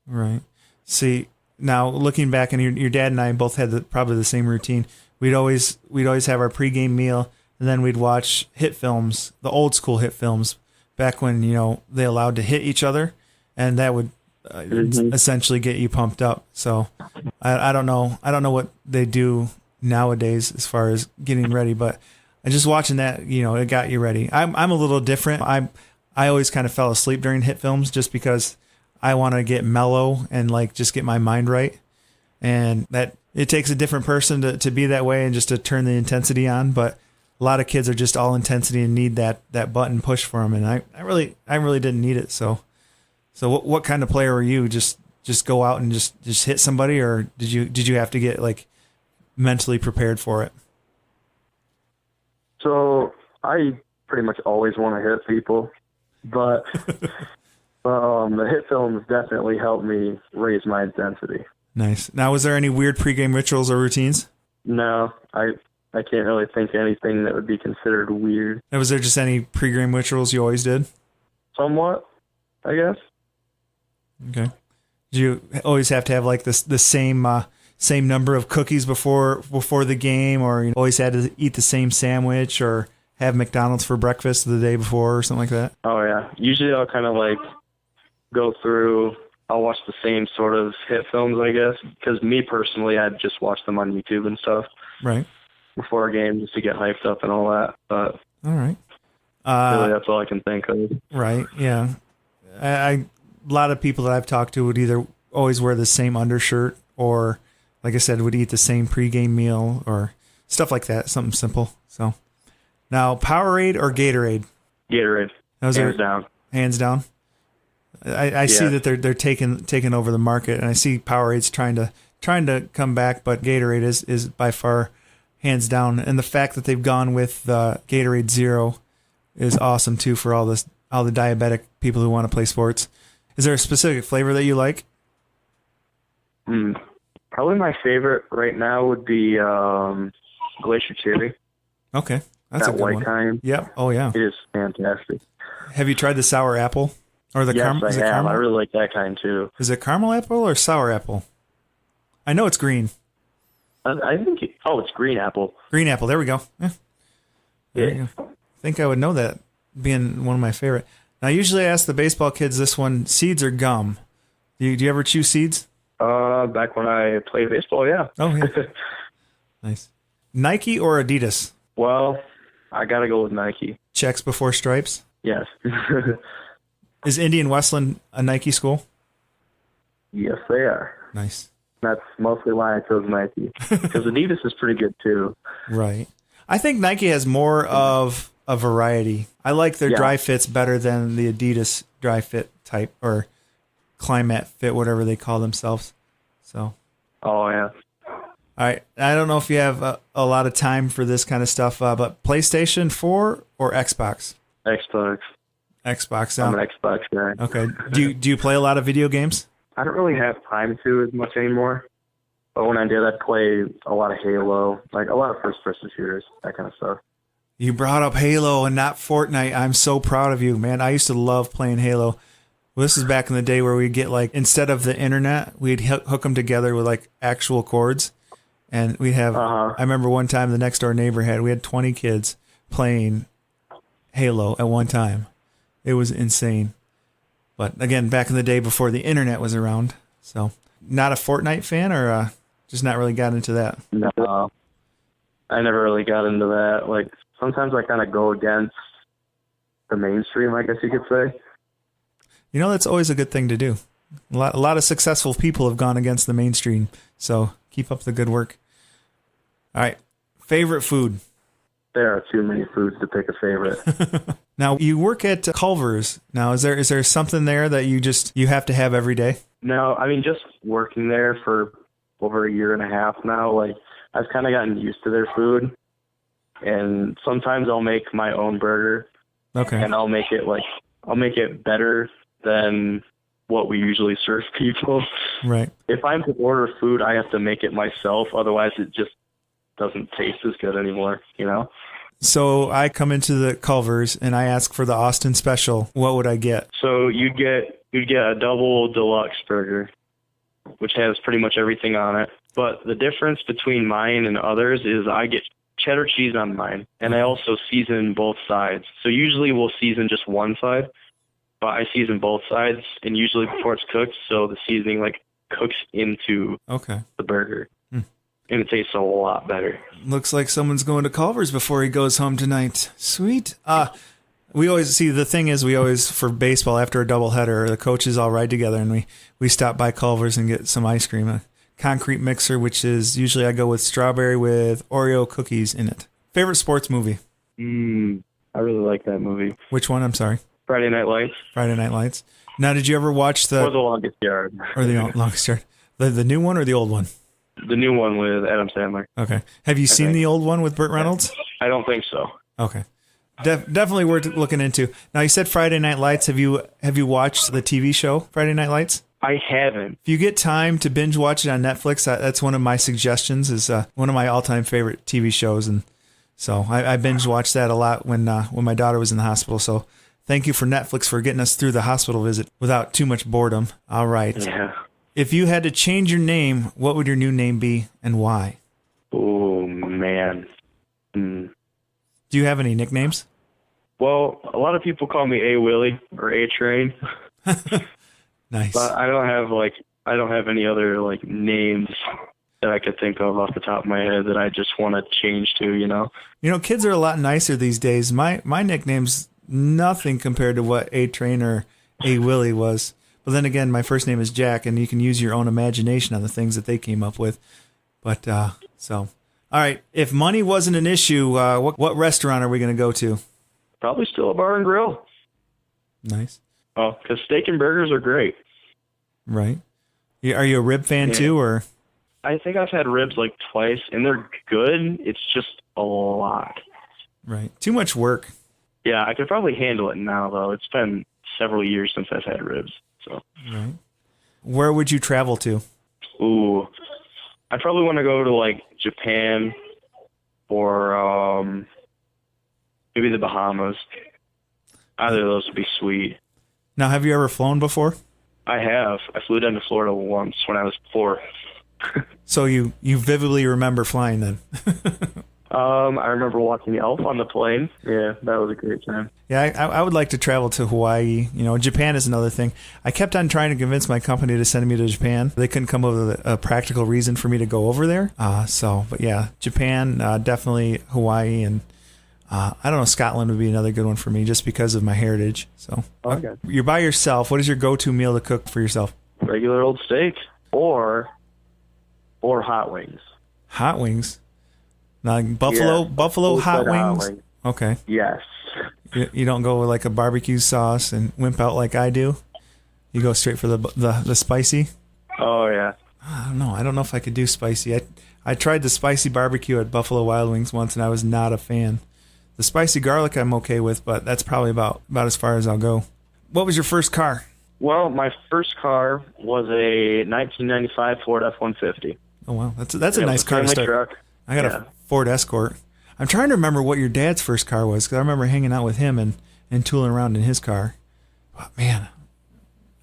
Right. See, now looking back, and your dad and I both had probably the same routine. We'd always have our pregame meal, and then we'd watch hit films, the old school hit films, back when they allowed to hit each other, and that would essentially get you pumped up. So I don't know what they do nowadays as far as getting ready, but just watching that, it got you ready. I'm a little different. I always kind of fell asleep during hit films just because I want to get mellow and like just get my mind right, and that it takes a different person to be that way and just to turn the intensity on. But a lot of kids are just all intensity and need that button push for them, and I really didn't need it. So what kind of player were you? Just go out and just hit somebody, or did you have to get like mentally prepared for it? So I pretty much always want to hit people, but the hit films definitely helped me raise my intensity. Nice. Now, was there any weird pregame rituals or routines? No, I can't really think of anything that would be considered weird. And was there just any pregame rituals you always did? Somewhat, I guess. Okay. Did you always have to have like the same number of cookies before the game, or you always had to eat the same sandwich, or have McDonald's for breakfast the day before, or something like that? Oh yeah. Usually I'll kind of like go through. I'll watch the same sort of hit films, I guess, because me personally, I'd just watch them on YouTube and stuff. Right. Before a game, just to get hyped up and all that. But all right. Really, that's all I can think of. Right, yeah. A lot of people that I've talked to would either always wear the same undershirt or, like I said, would eat the same pregame meal or stuff like that, something simple. So now, Powerade or Gatorade? Gatorade. Hands down. Hands down. I see that they're taking over the market, and I see Powerade's trying to come back, but Gatorade is by far hands down. And the fact that they've gone with the Gatorade Zero is awesome too for all the diabetic people who want to play sports. Is there a specific flavor that you like? Probably my favorite right now would be Glacier Cherry. Okay, that's that a good white one. kind. Yep. Oh yeah. It is fantastic. Have you tried the sour apple or the caramel? Yes, I have. I really like that kind too. Is it caramel apple or sour apple? I know it's green. I think. It's green apple. Green apple. There we go. Yeah. There Yeah. you go. I think I would know that, being one of my favorite. Now, usually I ask the baseball kids this one: seeds or gum? Do you ever chew seeds? Back when I played baseball, yeah. Oh yeah. Nice. Nike or Adidas? Well, I gotta go with Nike. Checks before stripes. Yes. Is Indian Westland a Nike school? Yes, they are. Nice. That's mostly why I chose Nike. Because Adidas is pretty good too. Right. I think Nike has more of a variety. I like their dry fits better than the Adidas dry fit type or Climate Fit, whatever they call themselves. So. Oh, yeah. All right. I don't know if you have a lot of time for this kind of stuff, but PlayStation 4 or Xbox? Xbox. Xbox. I'm an Xbox guy. Okay. Do you play a lot of video games? I don't really have time to as much anymore. But when I did, I'd play a lot of Halo, like a lot of first-person shooters, that kind of stuff. You brought up Halo and not Fortnite. I'm so proud of you, man. I used to love playing Halo. Well, this is back in the day where we'd get, like, instead of the internet, we'd hook them together with, like, actual cords. And we'd have, I remember one time the next door neighbor we had 20 kids playing Halo at one time. It was insane. But again, back in the day before the internet was around. So, not a Fortnite fan or just not really got into that? No, I never really got into that. Like, sometimes I kind of go against the mainstream, I guess you could say. You know, that's always a good thing to do. A lot of successful people have gone against the mainstream, so keep up the good work. All right, favorite food? There are too many foods to pick a favorite. Now, you work at Culver's. Now, is there something there that you have to have every day? No, I mean, just working there for over a year and a half now, like, I've kind of gotten used to their food, and sometimes I'll make my own burger. Okay. And I'll make it better than what we usually serve people. Right. If I'm to order food, I have to make it myself. Otherwise, it just doesn't taste as good anymore, you know? So I come into the Culver's and I ask for the Austin Special. What would I get? So you'd get a double deluxe burger, which has pretty much everything on it. But the difference between mine and others is I get cheddar cheese on mine, and I also season both sides. So usually we'll season just one side, but I season both sides, and usually before it's cooked, so the seasoning like cooks into the burger, and it tastes a lot better. Looks like someone's going to Culver's before he goes home tonight. Sweet. We always see, the thing is, for baseball after a doubleheader, the coaches all ride together, and we stop by Culver's and get some ice cream. A concrete mixer, which is usually I go with strawberry with Oreo cookies in it. Favorite sports movie? I really like that movie. Which one? I'm sorry. Friday Night Lights. Friday Night Lights. Now, did you ever watch Or The Longest Yard. Or The Longest Yard. The new one or the old one? The new one with Adam Sandler. Okay. Have you seen the old one with Burt Reynolds? I don't think so. Okay. Definitely worth looking into. Now, you said Friday Night Lights. Have you watched the TV show Friday Night Lights? I haven't. If you get time to binge watch it on Netflix, that's one of my suggestions. Is one of my all-time favorite TV shows, and so I binge watched that a lot when my daughter was in the hospital. So thank you for Netflix for getting us through the hospital visit without too much boredom. All right. Yeah. If you had to change your name, what would your new name be and why? Oh, man. Do you have any nicknames? Well, a lot of people call me A Willie or A Train. Nice. But I don't have any other like names that I could think of off the top of my head that I just want to change to, you know. You know, kids are a lot nicer these days. My nicknames nothing compared to what A Train or A Willie was. But then again, my first name is Jack, and you can use your own imagination on the things that they came up with. But, all right, if money wasn't an issue, what restaurant are we going to go to? Probably still a bar and grill. Nice. Oh, because steak and burgers are great. Right. Are you a rib fan too, or? I think I've had ribs like twice, and they're good. It's just a lot. Right. Too much work. Yeah, I could probably handle it now, though. It's been several years since I've had ribs. So. Right. Where would you travel to? Ooh, I probably want to go to like Japan or maybe the Bahamas. Either of those would be sweet. Now, have you ever flown before? I have. I flew down to Florida once when I was 4. So you vividly remember flying then? I remember watching Elf on the plane. Yeah, that was a great time. Yeah, I would like to travel to Hawaii. You know, Japan is another thing. I kept on trying to convince my company to send me to Japan. They couldn't come up with a practical reason for me to go over there. But yeah, Japan, definitely Hawaii, and I don't know, Scotland would be another good one for me just because of my heritage. So okay. You're by yourself. What is your go-to meal to cook for yourself? Regular old steak or hot wings. Hot wings? Like buffalo hot wings? Okay. Yes. You don't go with like a barbecue sauce and wimp out like I do? You go straight for the spicy? Oh, yeah. I don't know. I don't know if I could do spicy. I tried the spicy barbecue at Buffalo Wild Wings once, and I was not a fan. The spicy garlic I'm okay with, but that's probably about as far as I'll go. What was your first car? Well, my first car was a 1995 Ford F-150. Oh, wow. That's a nice car to start. Truck. I got a Ford Escort. I'm trying to remember what your dad's first car was, because I remember hanging out with him and tooling around in his car. But, man,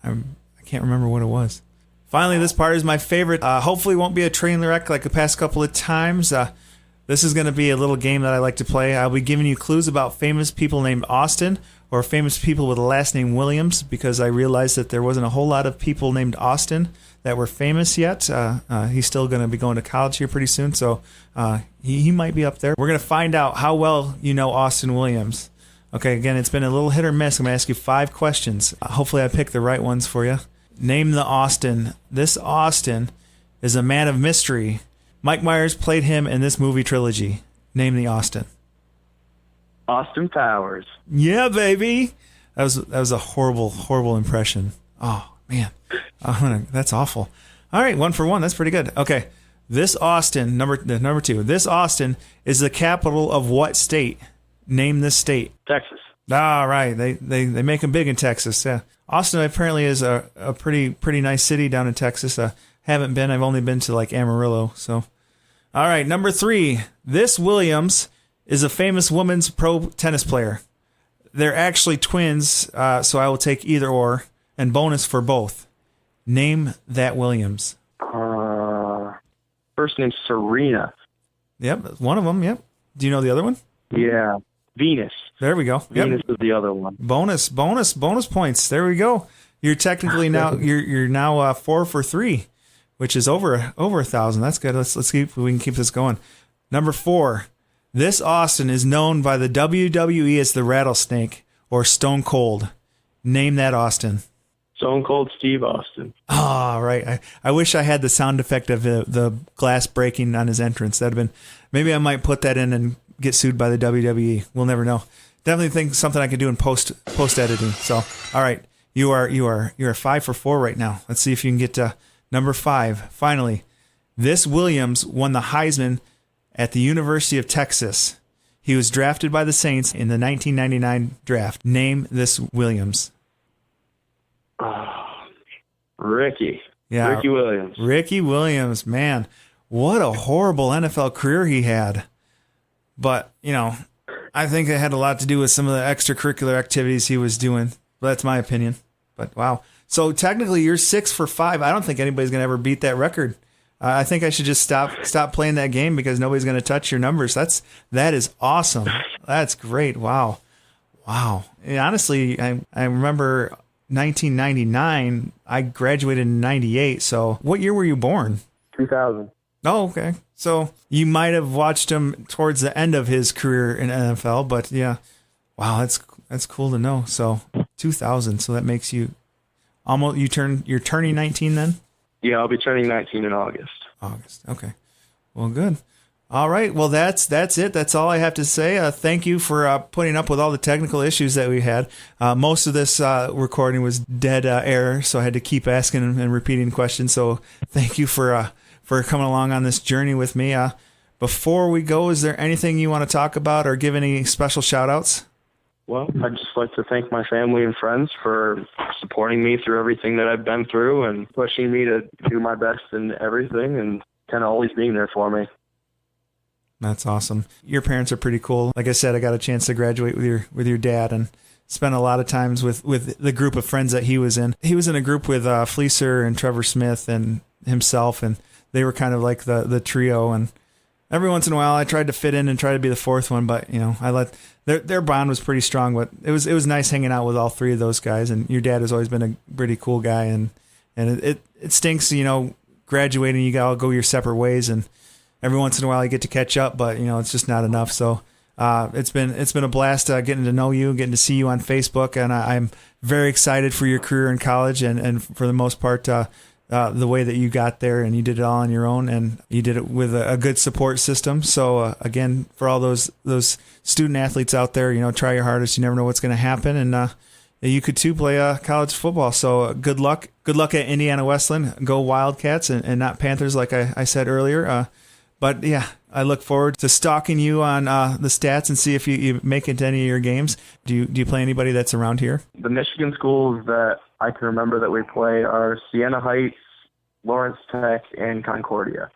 I can't remember what it was. Finally, this part is my favorite. Hopefully it won't be a train wreck like the past couple of times. This is going to be a little game that I like to play. I'll be giving you clues about famous people named Austin or famous people with the last name Williams, because I realized that there wasn't a whole lot of people named Austin that were famous yet. He's still going to be going to college here pretty soon, so he might be up there. We're going to find out how well you know Austin Williams. Okay, again, it's been a little hit or miss. I'm going to ask you 5 questions. Hopefully I pick the right ones for you. Name the Austin. This Austin is a man of mystery. Mike Myers played him in this movie trilogy. Name the Austin. Austin Powers. Yeah, baby. That was a horrible impression. Oh, man. That's awful. All right, 1 for 1. That's pretty good. Okay. This Austin, number 2. This Austin is the capital of what state? Name this state. Texas. All right. They make them big in Texas. Yeah. Austin apparently is a pretty nice city down in Texas. Haven't been. I've only been to like Amarillo. So, all right. Number 3. This Williams is a famous women's pro tennis player. They're actually twins, so I will take either or, and bonus for both. Name that Williams. First name's Serena. Yep, one of them. Yep. Do you know the other one? Yeah, Venus. There we go. Yep. Venus is the other one. Bonus points. There we go. You're technically now you're now 4 for 3, which is over 1,000. That's good. Let's see if we can keep this going. Number 4. This Austin is known by the WWE as the Rattlesnake or Stone Cold. Name that Austin. Stone Cold Steve Austin. Oh, right. I wish I had the sound effect of the glass breaking on his entrance. That'd have been. Maybe I might put that in and get sued by the WWE. We'll never know. Definitely think something I could do in post editing. So, all right, you're 5 for 4 right now. Let's see if you can get to number 5. Finally, this Williams won the Heisman at the University of Texas. He was drafted by the Saints in the 1999 draft. Name this Williams. Ricky. Yeah, Ricky Williams. Ricky Williams, man. What a horrible NFL career he had. But, I think it had a lot to do with some of the extracurricular activities he was doing. That's my opinion. But, wow. So, technically, you're 6 for 5. I don't think anybody's going to ever beat that record. I think I should just stop playing that game because nobody's going to touch your numbers. That is awesome. That's great. Wow. And honestly, I remember 1999. I graduated in 98. So what year were you born? 2000. Oh, okay. So you might have watched him towards the end of his career in NFL, but yeah. Wow, that's That's cool to know. So 2000. So that makes you almost, you're turning 19 then? Yeah, I'll be turning 19 in August. August. Okay. Well, good. All right. Well, that's it. That's all I have to say. Thank you for putting up with all the technical issues that we had. Most of this recording was dead air, so I had to keep asking and repeating questions. So thank you for coming along on this journey with me. Before we go, is there anything you want to talk about or give any special shout-outs? Well, I'd just like to thank my family and friends for supporting me through everything that I've been through and pushing me to do my best in everything and kind of always being there for me. That's awesome. Your parents are pretty cool. Like I said, I got a chance to graduate with your dad and spent a lot of times with the group of friends that he was in. He was in a group with Fleecer and Trevor Smith and himself, and they were kind of like the trio. And every once in a while, I tried to fit in and try to be the fourth one, but I let their bond was pretty strong. But it was nice hanging out with all three of those guys. And your dad has always been a pretty cool guy, and it stinks, graduating, you all go your separate ways, and every once in a while you get to catch up, but it's just not enough. So it's been a blast getting to know you, getting to see you on Facebook, and I'm very excited for your career in college, and for the most part the way that you got there, and you did it all on your own, and you did it with a good support system. So again, for all those student athletes out there, try your hardest. You never know what's going to happen, and you could too play college football. So good luck at Indiana Wesleyan. Go Wildcats and not Panthers, like I said earlier. But yeah, I look forward to stalking you on the stats and see if you make it to any of your games. Do you play anybody that's around here? The Michigan schools that I can remember that we play are Siena Heights, Lawrence Tech, and Concordia.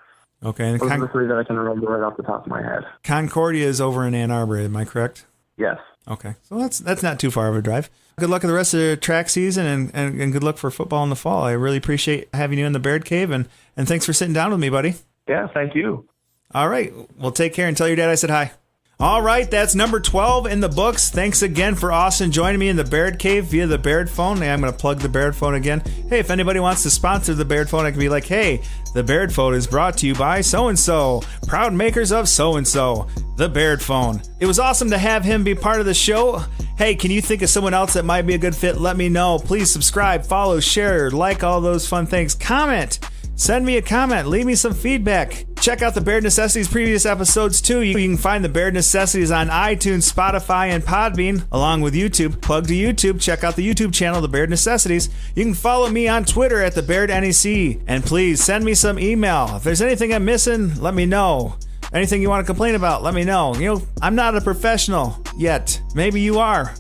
Okay. And those are the three that I can remember right off the top of my head. Concordia is over in Ann Arbor, am I correct? Yes. Okay. So that's not too far of a drive. Good luck in the rest of the track season, and good luck for football in the fall. I really appreciate having you in the Baird Cave, and thanks for sitting down with me, buddy. Yeah, thank you. All right. Well, take care and tell your dad I said hi. All right. That's number 12 in the books. Thanks again for Austin joining me in the Baird Cave via the Baird phone. Hey, I'm going to plug the Baird phone again. Hey, if anybody wants to sponsor the Baird phone, I can be like, hey, the Baird phone is brought to you by so-and-so, proud makers of so-and-so, the Baird phone. It was awesome to have him be part of the show. Hey, can you think of someone else that might be a good fit? Let me know. Please subscribe, follow, share, like all those fun things. Comment. Send me a comment. Leave me some feedback. Check out the Baird Necessities previous episodes too. You can find the Baird Necessities on iTunes, Spotify, and Podbean, along with YouTube. Plug to YouTube. Check out the YouTube channel, the Baird Necessities. You can follow me on Twitter at the Baird NEC. And please send me some email. If there's anything I'm missing, let me know. Anything you want to complain about, let me know. I'm not a professional yet. Maybe you are.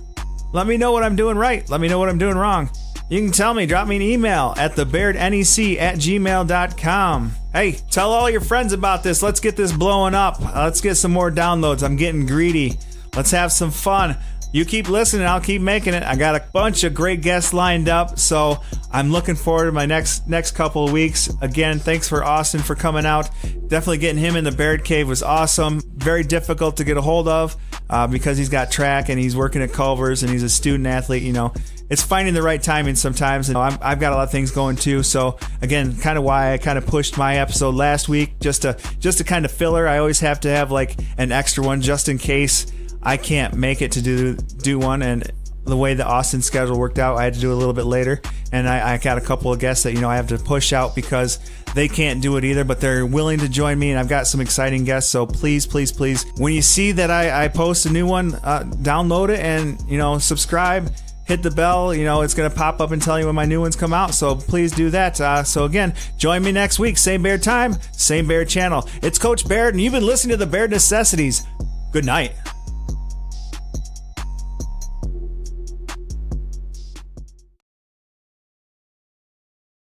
Let me know what I'm doing right. Let me know what I'm doing wrong. You can tell me, drop me an email at thebairdnec@gmail.com. Hey, tell all your friends about this. Let's get this blowing up. Let's get some more downloads. I'm getting greedy. Let's have some fun. You keep listening, I'll keep making it. I got a bunch of great guests lined up, so I'm looking forward to my next couple of weeks. Again, thanks for Austin for coming out. Definitely getting him in the Baird Cave was awesome. Very difficult to get a hold of because he's got track and he's working at Culver's and he's a student athlete. It's finding the right timing sometimes, and I've got a lot of things going too. So again, kind of why I kind of pushed my episode last week, just to kind of filler. I always have to have like an extra one just in case I can't make it to do one. And the way the Austin schedule worked out, I had to do it a little bit later, and I got a couple of guests that I have to push out because they can't do it either, but they're willing to join me, and I've got some exciting guests. So please, when you see that I post a new one, download it and subscribe. Hit the bell, it's going to pop up and tell you when my new ones come out. So please do that. So again, join me next week. Same Baird time, same Baird channel. It's Coach Baird, and you've been listening to the Baird Necessities. Good night.